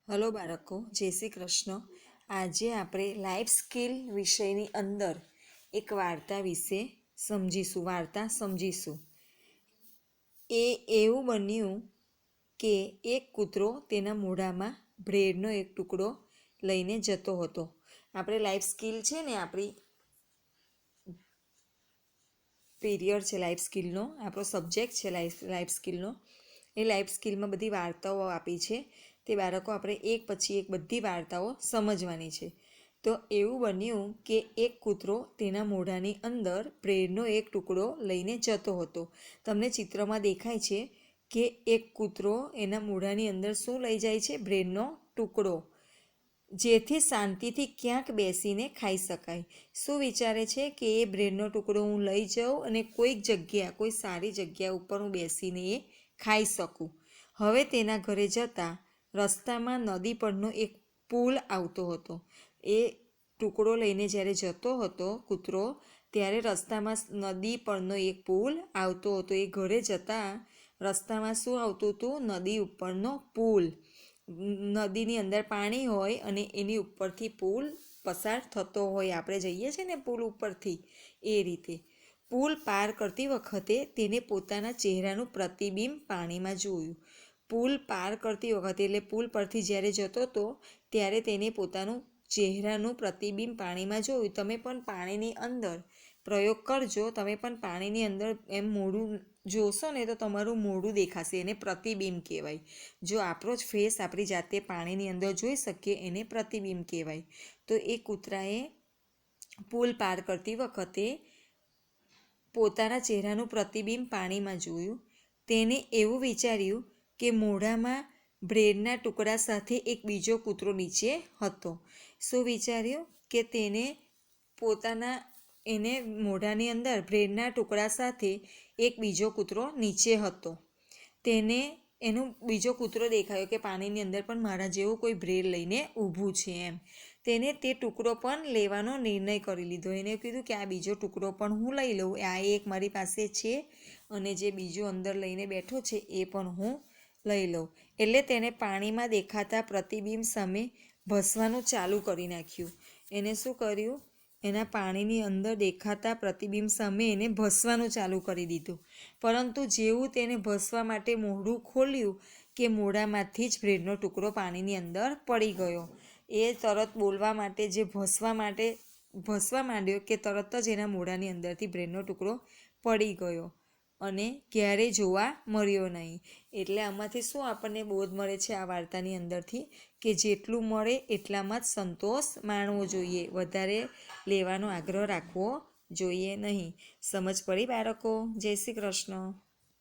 Hello બાળકો, જય શ્રી કૃષ્ણ. આજે આપણે લાઈફ સ્કિલ વિષયની અંદર એક વાર્તા વિશે સમજીશું. એવું બન્યું કે એક કૂતરો તેના મોઢામાં બ્રેડનો એક ટુકડો લઈને જતો હતો. આપણે લાઈફ સ્કિલ છે ને, આપણી પીરિયડ છે લાઈફ સ્કિલનો, આપણો સબ્જેક્ટ છે લાઈફ સ્કિલનો. એ લાઈફ સ્કિલમાં બધી વાર્તાઓ આપી છે. તે બાળકો આપણે એક પછી એક બધી વાર્તાઓ સમજવાની છે. તો એવું બન્યું કે એક કૂતરો તેના મોઢાની અંદર બ્રેડનો એક ટુકડો લઈને જતો હતો. તમને ચિત્રમાં દેખાય છે કે એક કૂતરો એના મોઢાની અંદર શું લઈ જાય છે? બ્રેડનો ટુકડો, જેથી શાંતિથી ક્યાંક બેસીને ખાઈ શકાય. શું વિચારે છે કે એ બ્રેડનો ટુકડો હું લઈ જાઉં અને કોઈ સારી જગ્યા ઉપર હું બેસીને એ ખાઈ શકું. હવે તેના ઘરે જતાં રસ્તામાં નદી પરનો એક પુલ આવતો હતો. એ ટુકડો લઈને જ્યારે જતો હતો કૂતરો, ત્યારે રસ્તામાં નદી પરનો એક પુલ આવતો હતો. એ ઘરે જતાં રસ્તામાં શું આવતું હતું? નદી ઉપરનો પુલ. નદીની અંદર પાણી હોય અને એની ઉપરથી પુલ પસાર થતો હોય. આપણે જઈએ છીએ ને પુલ ઉપરથી, એ રીતે. પુલ પાર કરતી વખતે તેને પોતાના ચહેરાનું પ્રતિબિંબ પાણીમાં જોયું. પુલ પાર કરતી વખતે એટલે પુલ પરથી જ્યારે જતો હતો ત્યારે તેને પોતાનું ચહેરાનું પ્રતિબિંબ પાણીમાં જોયું. તમે પણ પાણીની અંદર પ્રયોગ કરજો. તમે પણ પાણીની અંદર એમ મોઢું જોશો ને તો તમારું મોઢું દેખાશે. એને પ્રતિબિંબ કહેવાય. જો આપણો જ ફેસ આપણી જાતે પાણીની અંદર જોઈ શકીએ એને પ્રતિબિંબ કહેવાય. તો એ કૂતરાએ પુલ પાર કરતી વખતે પોતાના ચહેરાનું પ્રતિબિંબ પાણીમાં જોયું. તેને એવું વિચાર્યું કે મોઢામાં બ્રેડના ટુકડા સાથે એક બીજો કૂતરો નીચે હતો. શું વિચાર્યું? કે એને મોઢાની અંદર બ્રેડના ટુકડા સાથે એક બીજો કૂતરો નીચે હતો. તેને એનો બીજો કૂતરો દેખાયો કે પાણીની અંદર પણ મારા જેવું કોઈ બ્રેડ લઈને ઊભું છે એમ. તેને તે ટુકડો પણ લેવાનો નિર્ણય કરી લીધો. એને કીધું કે આ બીજો ટુકડો પણ હું લઈ લઉં. આ એક મારી પાસે છે અને જે બીજો અંદર લઈને બેઠો છે એ પણ હું લઈ લઉં. એટલે તેને પાણીમાં દેખાતા પ્રતિબિંબ સામે ભસવાનું ચાલુ કરી નાખ્યું. એને શું કર્યું? એના પાણીની અંદર દેખાતા પ્રતિબિંબ સામે એને ભસવાનું ચાલુ કરી દીધું. પરંતુ જેવું તેને ભસવા માટે મોઢું ખોલ્યું કે મોઢામાંથી જ બ્રેડનો ટુકડો પાણીની અંદર પડી ગયો. એ તરત બોલવા માટે ભસવા માંડ્યો કે તરત જ એના મોઢાની અંદરથી બ્રેડનો ટુકડો પડી ગયો અને ક્યારેય જોવા મળ્યો નહીં. એટલે આમાંથી શું આપણને બોધ મળે છે આ વાર્તાની અંદરથી? કે જેટલું મળે એટલામાં જ સંતોષ માણવો જોઈએ. વધારે લેવાનો આગ્રહ રાખવો જોઈએ નહીં. સમજ પડી બાળકો? જય શ્રી કૃષ્ણ.